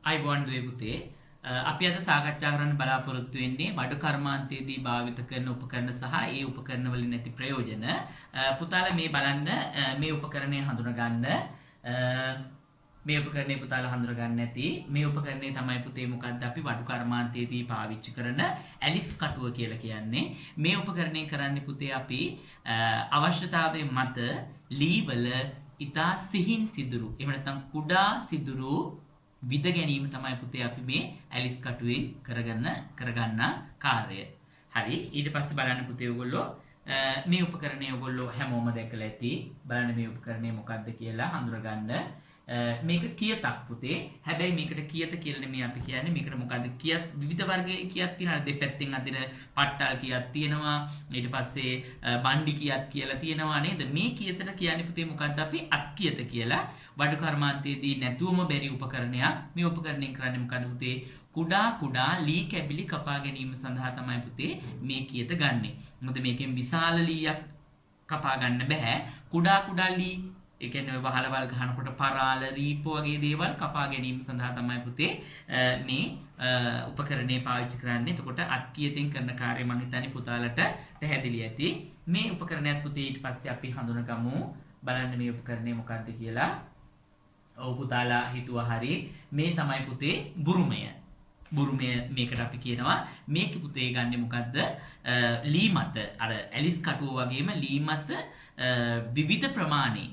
අයිබෝන් දුවේ පුතේ අපි අද සාකච්ඡා කරන්න බලාපොරොත්තු වෙන්නේ බඩු කර්මාන්තයේදී භාවිත කරන උපකරණ සහ ඒ උපකරණ වලින් නැති ප්‍රයෝජන. පුතාලා මේ බලන්න මේ උපකරණය හඳුනගන්න. මේ උපකරණේ පුතාලා හඳුනගන්න නැති මේ උපකරණේ තමයි පුතේ මොකද්ද අපි බඩු කර්මාන්තයේදී පාවිච්චි කරන ඇලිස් කටුව කියලා කියන්නේ. මේ උපකරණේ කරන්නේ පුතේ අපි අවශ්‍යතාවයේ මත ලී වල ඉතා සිහින් සිදුරු එහෙම නැත්නම් කුඩා සිදුරු විද ගැනීම තමයි පුතේ අපි මේ ඇලිස් කටුවෙන් කරගන්න කාර්යය. හරි ඊට පස්සේ බලන්න පුතේ ඔයගොල්ලෝ මේ උපකරණය ඔයගොල්ලෝ හැමෝම දැකලා ඇති. බලන්න මේ උපකරණය මොකක්ද කියලා හඳුනගන්න. මේක කියතක් පුතේ. හැබැයි මේකට කියත කියලා නෙමෙයි අපි කියන්නේ. මේකට මොකද්ද කියත් විවිධ වර්ගයේ කියත් තියෙනවා. දෙපැත්තෙන් අදින පට්ටල් කියත් තියෙනවා. ඊට පස්සේ බණ්ඩි කියත් කියලා තියෙනවා නේද? මේ කියතට කියන්නේ පුතේ මොකද්ද අපි අත්කියත කියලා. බඩු කර්මාන්තයේදී නැතුවම බැරි උපකරණයක්. මේ උපකරණයෙන් කරන්නේ මොකද්ද පුතේ? කුඩා ලී කැබිලි කපා ගැනීම සඳහා තමයි පුතේ මේ කියත ගන්නෙ. මොකද මේකෙන් විශාල ලීයක් කපා ගන්න බෑ. කුඩා ලී ඒ කියන්නේ වහලවල් ගහනකොට පරාල රීපෝ වගේ දේවල් කපා ගැනීම සඳහා තමයි පුතේ මේ උපකරණය පාවිච්චි කරන්නේ. එතකොට අත්කියතෙන් කරන කාර්යය මම හිතන්නේ පුතාලට පැහැදිලි ඇති. මේ උපකරණයත් පුතේ ඊට පස්සේ අපි හඳුනගමු. බලන්න මේ උපකරණය මොකක්ද කියලා. ඔව් පුතාලා හිතුවා හරි. මේ තමයි පුතේ බුරුමය. බුරුමය මේකට අපි කියනවා. මේක පුතේ ගන්නෙ මොකද්ද? ලී මත අර ඇලිස් කටුව වගේම ලී මත විවිධ ප්‍රමාණයේ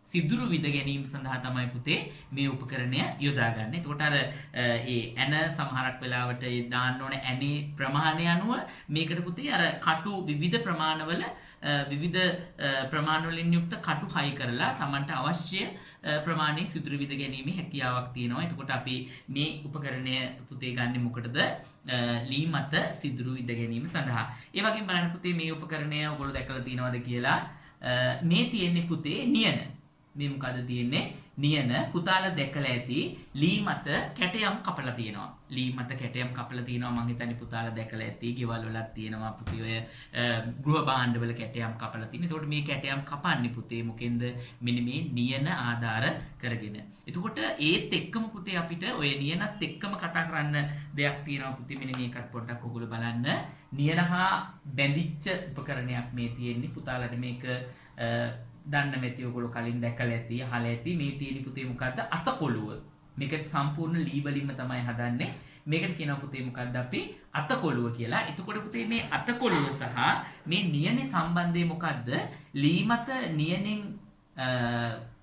සිදුරු විද ගැනීම සඳහා තමයි පුතේ මේ උපකරණය යොදාගන්නේ. එතකොට අර ඒ ඇන සමහරක් වෙලාවට ඒ දාන්න ඕන ඇනේ ප්‍රමාණය අනුව මේකට පුතේ අර කටු විවිධ ප්‍රමාණවල විවිධ ප්‍රමාණ වලින් යුක්ත කටු හයි කරලා Tamanට අවශ්‍ය ප්‍රමාණයේ සිදුරු විද ගැනීමේ හැකියාවක් තියෙනවා. එතකොට අපි මේ උපකරණය පුතේ ගන්නෙ මොකටද? ලී මත සිදුරු විද ගැනීම සඳහා. ඒ වගේම බලන්න පුතේ මේ උපකරණය ඔයගොල්ලෝ දැකලා තියෙනවද කියලා. මේ තියෙන්නේ පුතේ නියන. මේ මොකද තියෙන්නේ? නියන. පුතාලා දැකලා ඇති ලී මත කැටයම් කපලා තියෙනවා. ලී මත කැටයම් කපලා තියෙනවා. මම හිතන්නේ පුතාලා දැකලා ඇති. ගෙවල් වලත් තියෙනවා පුතේ ඔය ගෘහ භාණ්ඩ වල කැටයම් කපලා තියෙනවා. එතකොට මේ කැටයම් කපන්නේ පුතේ මොකෙන්ද? මෙන්න මේ නියන ආධාර කරගෙන. එතකොට ඒත් එක්කම පුතේ අපිට ඔය නියනත් එක්කම කතා කරන්න දෙයක් තියෙනවා පුතේ. මෙන්න මේකත් පොඩ්ඩක් ඔයගොල්ලෝ බලන්න. නියන හා බැඳිච්ච උපකරණයක් මේ තියෙන්නේ. පුතාලට මේක දන්න මෙති ඔයගොල්ලෝ කලින් දැකලා ඇති අහලා ඇති. මේ තියෙන පුතේ මොකද්ද? අතකොළුව. මේක සම්පූර්ණ ලී වලින්ම තමයි හදන්නේ. මේකට කියනවා පුතේ මොකද්ද අපි? අතකොළුව කියලා. එතකොට පුතේ මේ අතකොළුව සහ මේ නියනේ සම්බන්ධය මොකද්ද? ලී මත නියනෙන්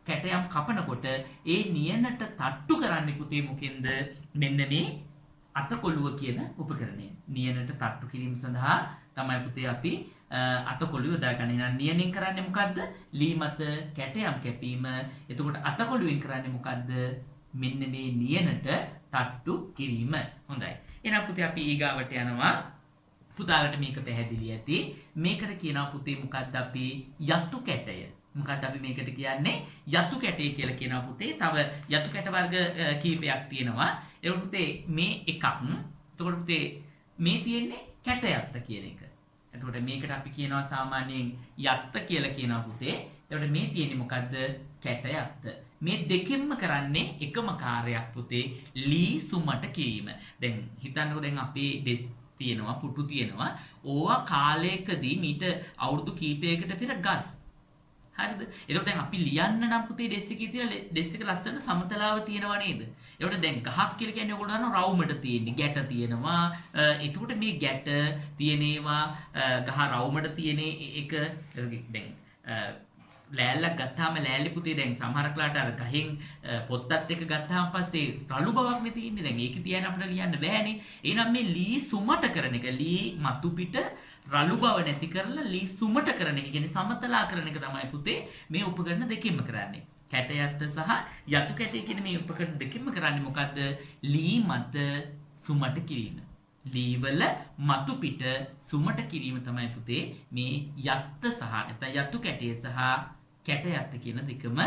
කැටයම් කපනකොට ඒ නියනට තට්ටු කරන්නේ පුතේ මොකෙන්ද? මෙන්න මේ අතකොළුව කියන උපකරණය. නියනට තට්ටු කිරීම සඳහා තමයි පුතේ අපි අතකොළුව දාගන්නේ. නම් නියනෙන් කරන්නේ මොකද්ද? ලී මත කැටයම් කැපීම. එතකොට අතකොළුවෙන් කරන්නේ මොකද්ද? මෙන්න මේ නියනට තට්ටු කිරීම. හොඳයි. එහෙනම් පුතේ අපි ඊගාවට යනවා. පුතාලට මේක පැහැදිලි ඇති. මේකට කියනවා පුතේ මොකද්ද අපි? යතු කැටය. මොකද්ද අපි මේකට කියන්නේ? යතු කැටය කියලා කියනවා පුතේ. තව යතු කැට වර්ග කීපයක් තියෙනවා. ඒක පුතේ මේ එකක්. එතකොට පුතේ මේ තියෙන්නේ කැටයත්ත කියන එක. එතකොට මේකට අපි කියනවා සාමාන්‍යයෙන් යත්ත කියලා කියනවා පුතේ. එතකොට මේ තියෙන්නේ මොකද්ද? කැටයත්ත. මේ දෙකෙන්ම කරන්නේ එකම කාර්යයක් පුතේ. ලී සුමට කිරීම. දැන් හිතන්නකෝ දැන් අපේ ඩෙස් තියෙනවා, පුටු තියෙනවා. ඕවා කාලයකදී මීට අවුරුදු කීපයකට පෙර ගස්. හරිද? එතකොට දැන් අපි ලියන්න නම් පුතේ ඩෙස් එකේ තියලා ඩෙස් එක ලස්සන සමතලාව තියෙනවා නේද? එතකොට දැන් ගහක් කියලා කියන්නේ ඔයගොල්ලෝ දන්නවා රවුමට තියෙන්නේ ගැට තියෙනවා. එතකොට මේ ගැට තියෙන ඒවා ගහ රවුමට තියෙන එක දැන් ලෑල්ලක් ගත්තාම ලෑල්ලේ පුතේ දැන් සමහර කලාට අර ගහෙන් පොත්තත් එක ගත්තාම පස්සේ රළු බවක් නේ තියෙන්නේ. දැන් ඒක තියන අපිට ලියන්න බෑනේ. එහෙනම් මේ ලී සුමට කරන එක ලී මතු පිට රළු බව නැති කරලා ලී සුමට කරන එක කියන්නේ සමතලා කරන එක තමයි පුතේ මේ උපකරණ දෙකෙන්ම කරන්නේ. කැටයත්ත සහ යතු කැටය කියන මේ උපකරණ දෙකෙන්ම කරන්නේ මොකද්ද? ලී මත සුමට කිරීම. ලී වල මතු පිට සුමට කිරීම තමයි පුතේ මේ යත්ත සහ නැත්නම් යතු කැටය සහ කැටයත්ත කියන දෙකම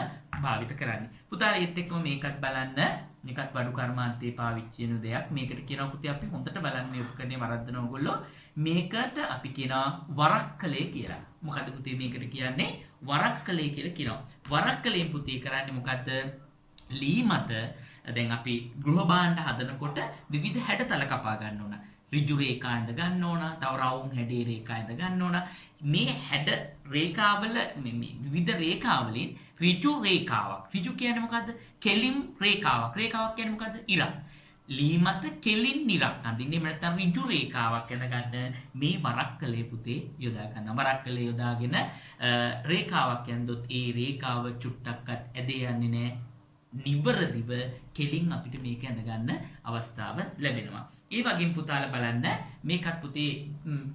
භාවිත කරන්නේ. පුතාලා ඒත් එක්කම මේකත් බලන්න. මේකත් බඩු කර්මාන්තයේ පාවිච්චි වෙන දෙයක්. මේකට කියනවා පුතේ අපි හොඳට බලන්න මේ උපකරණේ වරද්දන ඕගොල්ලෝ. මේකට අපි කියනවා වරක්කලේ කියලා. මොකද පුතේ මේකට කියන්නේ? වරක්කලේ කියලා කියනවා. වරක්කලෙන් පුතේ කරන්නේ මොකද්ද? ලී මත දැන් අපි ගෘහ භාණ්ඩ හදනකොට විවිධ හැඩතල කපා ගන්න ඕන. ඍජු රේඛා ඇඳ ගන්න ඕන, තව රවුම් හැඩේ රේඛා ඇඳ ගන්න ඕන. මේ හැඩ රේඛාවල මේ විවිධ රේඛාවලින් ඍජු රේඛාවක්. ඍජු කියන්නේ මොකද්ද? කෙලින් රේඛාවක්. රේඛාවක් කියන්නේ මොකද්ද? ඉරක්. ලී මත කෙලින් ඉරක් අඳින්නේ නැත්නම් ඍජු රේඛාවක් ඇඳ ගන්න මේ වරක්කලේ පුතේ යොදා ගන්න. වරක්කලේ යොදාගෙන රේඛාවක් ඇඳොත් ඒ රේඛාව චුට්ටක්වත් ඇදේ යන්නේ නැහැ. නිවරදිව කෙලින් අපිට මේක ඇඳ ගන්න අවස්ථාව ලැබෙනවා. ඒ වගේම පුතාලා බලන්න මේකත් පුතේ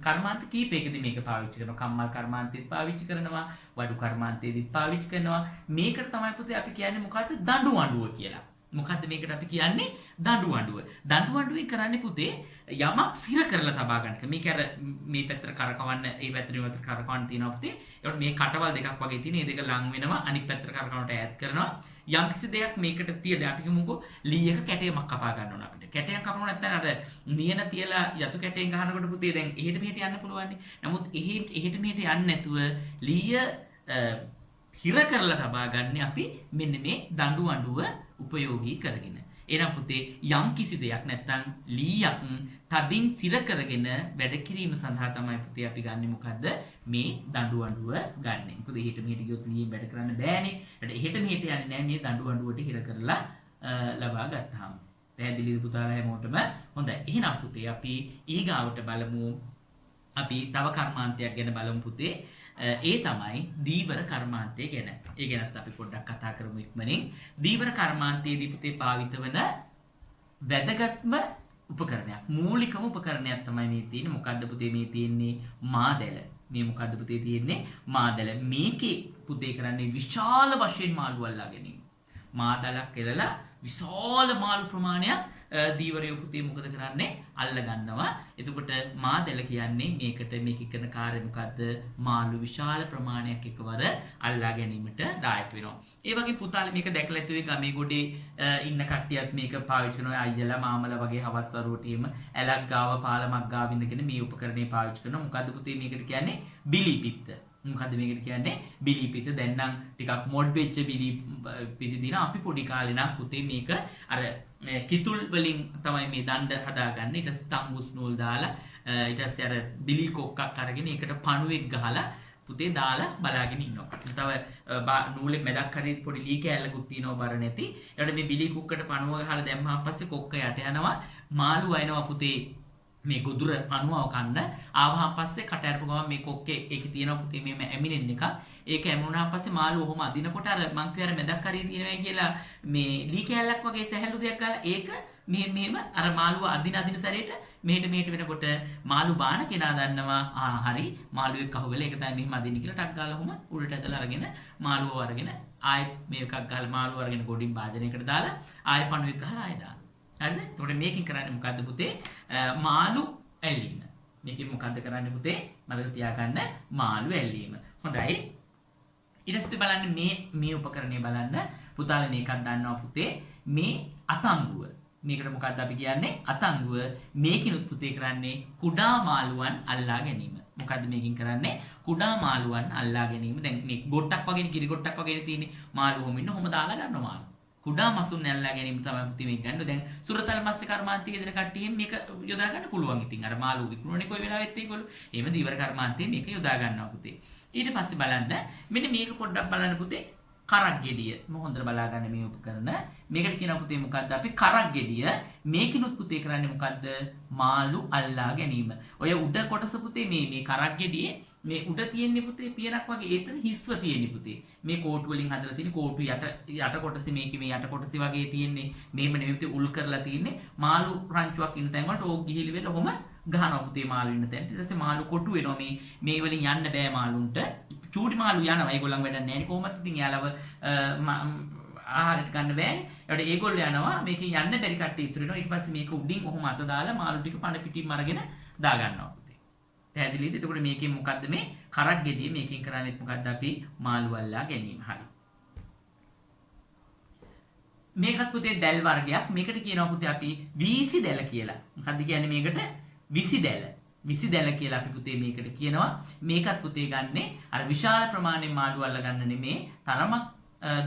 කර්මාන්ත කීපයකදී මේක පාවිච්චි කරනවා. කම්මල් කර්මාන්තෙත් පාවිච්චි කරනවා, වඩු කර්මාන්තෙදිත් පාවිච්චි කරනවා. මේකට තමයි පුතේ අපි කියන්නේ මොකද්ද? දඬු අඬුව කියලා. මොකද්ද මේකට අපි කියන්නේ? දඬු අඬුව. දඬු අඬුවේ කරන්නේ පුතේ යමක් සිර කරලා තබා ගන්නක. මේක අර මේ පැත්තට කරකවන්න, ඒ පැත්තට මේ පැත්තට කරකවන්න තියෙනවා පුතේ. ඒකට මේ කටවල් දෙකක් වගේ තියෙන. මේ දෙක ලං වෙනවා. අනිත් පැත්තට කරකවන්නට ඈත් කරනවා. යම්කිසි දෙයක් මේකට තියලා අපි කිමුකෝ ලී එක කැටයමක් කපා ගන්න ඕන අපිට. කැටයක් කපනවා නැත්නම් අර නියන තියලා යතු කැටයෙන් ගහනකොට පුතේ දැන් එහෙට මෙහෙට යන්න පුළුවන්. නමුත් එහෙට මෙහෙට යන්නේ නැතුව ලීය හිර කරලා තබා ගන්න අපි මෙන්න මේ දඬු අඬුව උපයෝගී කරගෙන. එහෙනම් පුතේ යම් කිසි දෙයක් නැත්නම් ලීයක් තදින් සිර කරගෙන වැඩ කිරීම සඳහා තමයි පුතේ අපි ගන්නෙ මොකද්ද? මේ දඬු අඬුව ගන්නෙ. මොකද එහෙට මෙහෙට ගියොත් ලීයෙන් වැඩ කරන්න බෑනේ. ඒකට එහෙට මෙහෙට යන්නේ නැහැ මේ දඬු අඬුවට හිර කරලා ලබා ගත්තාම. පැහැදිලිද පුතාලා හැමෝටම? හොඳයි. එහෙනම් පුතේ අපි ඊගාවට බලමු. අපි තව කර්මාන්තයක් ගැන බලමු පුතේ. ඒ තමයි දීවර කර්මාන්තය ගැන. ඒ ගැනත් අපි පොඩ්ඩක් කතා කරමු ඉක්මනින්. දීවර කර්මාන්තයේදී පුතේ භාවිත වන වැදගත්ම උපකරණයක්, මූලිකම උපකරණයක් තමයි මේ තියෙන්නේ. මොකද්ද පුතේ මේ තියෙන්නේ? මාදැල. මේ මොකද්ද පුතේ තියෙන්නේ? මාදැල. මේකේ පුතේ කරන්නේ විශාල වශයෙන් මාළු අල්ලා ගැනීම. මාදැලක් එලලා විශාල මාළු ප්‍රමාණයක් දීවරය පුතේ මොකද කරන්නේ? අල්ල ගන්නවා. එතකොට මාදැල කියන්නේ මේකට මේක කරන කාර්යය මොකද්ද? මාළු විශාල ප්‍රමාණයක් එකවර අල්ලා ගැනීමට දායක වෙනවා. ඒ වගේ පුතාලා මේක දැකලා ඇතුවේ ගමේ ගොඩේ ඉන්න කට්ටියත් මේක පාවිච්චි කරනවා. අයියලා මාමලා වගේ හවස් වරුවට එහෙම ඇලක් ගාව පාලමක් ගාව ඉඳගෙන මේ උපකරණේ පාවිච්චි කරනවා. මොකද්ද පුතේ මේකට කියන්නේ? බිලි පිත්ත. මොකද්ද මේකට කියන්නේ? බිලි පිත්ත. දැන් නම් ටිකක් මොඩ් වෙච්ච බිලි පිටි දින අපි පොඩි කාලේ නම් පුතේ මේක අර කිතුල් වලින් තමයි මේ දණ්ඩ හදාගන්නේ. ඊට පස්සේ තම්බුස් නූල් දාලා ඊට පස්සේ අර බිලි කොක්කක් අරගෙන ඒකට පණුවෙක් ගහලා පුතේ දාලා බලාගෙන ඉන්නවා. තව නූලේ මැදක් හරි පොඩි ලී කෑල්ලකුත් තියෙනවා බර නැති. ඊට මේ බිලි කුක්කට පණුව ගහලා දැම්මහන් පස්සේ කොක්ක යට යනවා. මාළු වයනවා පුතේ මේ ගොදුර පණුවව කන්න. ආවහන් පස්සේ කට අරපු ගමන් මේ කොක්කේ ඒකේ තියෙනවා පුතේ මේ ඇමිනෙන් එකක්. ඒක ඇමුණාන් පස්සේ මාළු ඔහොම අදිනකොට අර මං කියවර මැදක් හරිය තියෙනවා කියලා මේ ලී කෑල්ලක් වගේ සැහැල්ලු දෙයක් ගාලා ඒක මෙහෙම අර මාළුව අදින සැරේට මෙහෙට වෙනකොට මාළු බාන කෙනා දන්නවා හරි මාළුවෙක් අහුවෙලා ඒක තමයි මෙහෙම අදින්න කියලා ටක් ගාලා ඔහොම උඩට ඇදලා අරගෙන මාළුව අරගෙන ආයෙත් මේකක් ගහලා මාළුව අරගෙන ගොඩින් භාජනයකට දාලා ආයෙ පණුවෙක් ගහලා ආයෙ දානවා. හරිද? එතකොට මේකෙන් කරන්නේ මොකද්ද පුතේ? මාළු ඇල්ලීම. මේකෙන් මොකද්ද කරන්නේ පුතේ? මතක තියාගන්න මාළු ඇල්ලීම. හොඳයි. ඊට පස්සේ බලන්න මේ උපකරණය බලන්න. පුතාලා මේකක් දන්නවා පුතේ. මේ අතංගුව. මේකට මොකද්ද අපි කියන්නේ? අතංගුව. මේකිනුත් පුතේ කරන්නේ කුඩා මාළුවන් අල්ලා ගැනීම. මොකද්ද මේකින් කරන්නේ? කුඩා මාළුවන් අල්ලා ගැනීම. දැන් මේ ගොට්ටක් වගේ කිරි ගොට්ටක් වගේ තියෙන්නේ. මාළු හොම ඉන්න හොම දාලා ගන්නවා මාළු. කුඩා මසුන් අල්ලා ගැනීම තමයි පුතේ මේක ගන්න. දැන් සුරතල් මත්ස්‍ය කර්මාන්තයේ දෙන කට්ටියෙන් මේක යොදා ගන්න පුළුවන්. ඉතින් අර මාළු විකුණුනේ කොයි වෙලාවෙත් ඒගොල්ලෝ. එහෙම දීවර කර්මාන්තයේ මේක යොදා ගන්නවා පුතේ. ඊට පස්සේ බලන්න මෙන්න මේක පොඩ්ඩක් බලන්න පුතේ. කරක් ගෙඩිය. මම හොඳට බලා ගන්න මේ උපකරණ. මේකට කියනවා පුතේ මොකද්ද? අපි කරක් ගෙඩිය. මේකිනුත් පුතේ කරන්නේ මොකද්ද? මාළු අල්ලා ගැනීම. ඔය උඩ කොටස පුතේ මේ කරක් ගෙඩියේ මේ උඩ තියෙන්නේ පුතේ පියනක් වගේ ඒතන හිස්ව තියෙන්නේ පුතේ. මේ කෝටු වලින් හදලා තියෙන කෝටු යට කොටසේ මේකේ මේ යට කොටසේ වගේ තියෙන්නේ. මේම නෙමෙයි පුතේ උල් කරලා තියෙන්නේ. මාළු රංචුවක් ඉන්න තැන් වලට ඕක ගිහිලි වෙලා ඔහොම ගහනවා පුතේ මාළු ඉන්න තැන්. ඊට පස්සේ මාළු කොටු වෙනවා මේ වලින් යන්න බෑ මාළුන්ට. චූටි මාළු යනවා. ඒගොල්ලන් වැඩක් නැහැ නේ කොහොමද ඉතින් යාලව ආහාරයට ගන්න බෑනේ. ඒකට ඒගොල්ලෝ යනවා මේකෙන් යන්න බැරි කට්ටිය ඉතුරු වෙනවා. ඊට පස්සේ මේක උඩින් ඔහොම අත දාලා මාළු ටික පණ පිටින්ම අරගෙන දා ගන්නවා පුතේ. පැහැදිලිද? එතකොට මේකෙන් මොකද්ද මේ කරක් ගෙඩිය මේකෙන් කරන්නේ මොකද්ද අපි මාළු අල්ලා ගැනීම. හරි. මේකත් පුතේ දැල් වර්ගයක්. මේකට කියනවා පුතේ අපි වීසි දැල කියලා. මොකද්ද කියන්නේ මේකට? විසි දැල. විසි දැල කියලා අපි පුතේ මේකට කියනවා. මේකත් පුතේ ගන්නේ අර විශාල ප්‍රමාණයෙන් මාළු අල්ල ගන්න නෙමේ තරමක්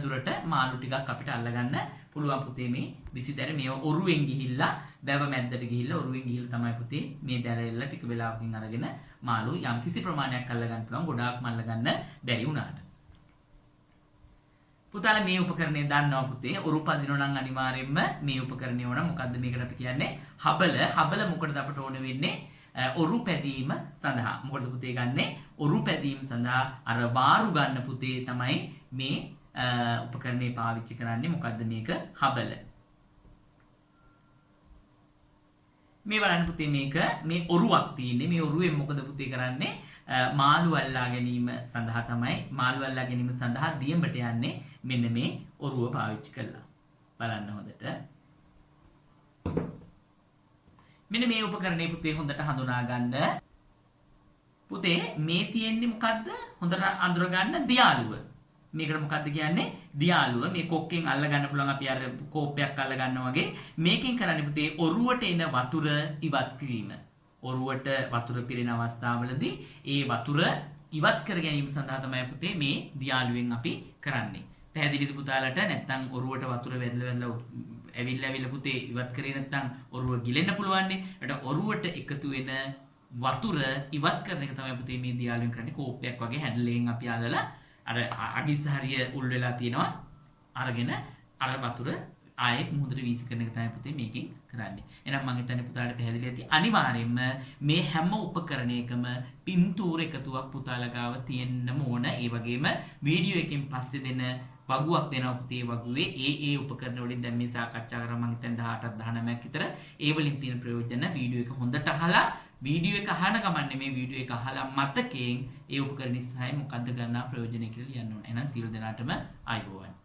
දුරට මාළු ටිකක් අපිට අල්ල ගන්න පුළුවන් පුතේ මේ විසි දැර මේ ඔරුවෙන් ගිහිල්ලා වැව මැද්දට ගිහිල්ලා ඔරුවෙන් ගිහිල්ලා තමයි පුතේ මේ දැරෙල්ල ටික වෙලාවකින් අරගෙන මාළු යම් කිසි ප්‍රමාණයක් අල්ල ගන්න පුළුවන් ගොඩාක්ම අල්ල ගන්න බැරි වුණාට. පුතාලා මේ උපකරණය දන්නවා පුතේ ඔරු පදිනවා නම් අනිවාර්යයෙන්ම මේ උපකරණය ඕන මොකද්ද මේකට අපි කියන්නේ හබල මොකටද අපට ඕන වෙන්නේ ඔරු පැදීම සඳහා. මොකටද පුතේ ගන්නෙ ඔරු පැදීම සඳහා අර වාරු ගන්න පුතේ තමයි මේ උපකරණය පාවිච්චි කරන්නේ. මොකද්ද මේක හබල. මේ බලන්න පුතේ මේක මේ ඔරුවක් තියෙන්නේ. මේ ඔරුවෙන් මොකද පුතේ කරන්නේ මාළු අල්ලා ගැනීම සඳහා තමයි මාළු අල්ලා ගැනීම සඳහා දියඹට යන්නේ මෙන්න මේ ඔරුව පාවිච්චි කරලා. බලන්න හොඳට. මෙන්න මේ උපකරණය පුතේ හොඳට හඳුනා ගන්න. පුතේ මේ තියෙන්නේ මොකද්ද? හොඳට අඳුර ගන්න දියාලුව. මේකට මොකද්ද කියන්නේ? දියාලුව. මේ කොක්කෙන් අල්ල ගන්න පුළුවන් අපි අර කෝප්පයක් අල්ල ගන්නවා වගේ. මේකෙන් කරන්නේ පුතේ ඔරුවට එන වතුර ඉවත් කිරීම. ඔරුවට වතුර පිරෙන අවස්ථාවලදී ඒ වතුර ඉවත් කර ගැනීම සඳහා තමයි පුතේ මේ දියාලුවෙන් අපි කරන්නේ. පැහැදිලිද පුතාලට? නැත්නම් ඔරුවට වතුර වැදලා ඇවිල්ලා පුතේ ඉවත් කරේ නැත්නම් ඔරුව ගිලෙන්න පුළුවන් නේ. ඒකට ඔරුවට එකතු වෙන වතුර ඉවත් කරන එක තමයි පුතේ මේ දියාලුවෙන් කරන්නේ. කෝප්පයක් වගේ හැඩලෙන් අපි අල්ලලා අර අඩිස් හරිය උල් වෙලා තියෙනවා. අරගෙන අර වතුර ආයෙත් මුහුදට වීසි කරන එක තමයි පුතේ මේකෙන් කරන්නේ. එහෙනම් මම හිතන්නේ පුතාලට පැහැදිලි ඇති. අනිවාර්යයෙන්ම මේ හැම උපකරණයකම පින්තූර එකතුවක් පුතාලා ගාව තියෙන්නම ඕන. ඒ වගේම වීඩියෝ එකෙන් පස්සේ දෙන වගුවක් දෙනවා පුතේ. වගුවේ ඒ උපකරණ වලින් දැන් මේ සාකච්ඡා කරා මම හිතන්නේ 18ක් 19ක් විතර. ඒ වලින් තියෙන ප්‍රයෝජන වීඩියෝ එක හොඳට අහලා වීඩියෝ එක අහන ගමන් මේ වීඩියෝ එක අහලා මතකයෙන් ඒ උපකරණ ඉස්සරහින් මොකද්ද ගන්නා ප්‍රයෝජනය කියලා ලියන්න ඕන. එහෙනම් සියලු දෙනාටම ආයුබෝවන්.